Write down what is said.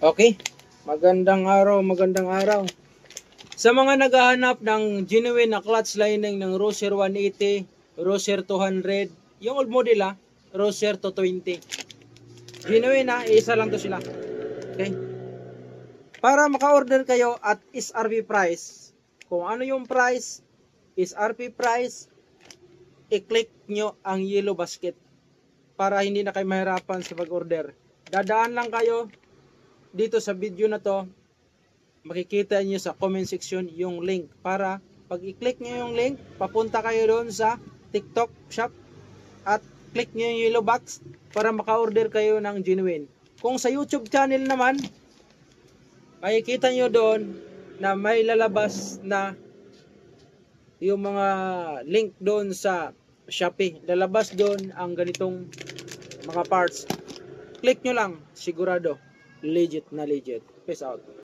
Okay, magandang araw, magandang araw. Sa mga naghahanap ng genuine na clutch lining ng Roser 180, Roser 200, yung old model Roser 220. Genuine isa lang to sila. Okay? Para maka-order kayo at SRP price, kung ano yung price, SRP price, i-click nyo ang yellow basket para hindi na kayo mahirapan sa pag-order. Dadaan lang kayo dito sa video na to, makikita nyo sa comment section yung link para pag i-click nyo yung link, papunta kayo doon sa TikTok shop at click nyo yung yellow box para maka-order kayo ng genuine. Kung sa YouTube channel naman, makikita nyo doon na may lalabas na yung mga link doon sa Shopee. Lalabas doon ang ganitong mga parts. Click nyo lang, sigurado legit na legit. Peace out.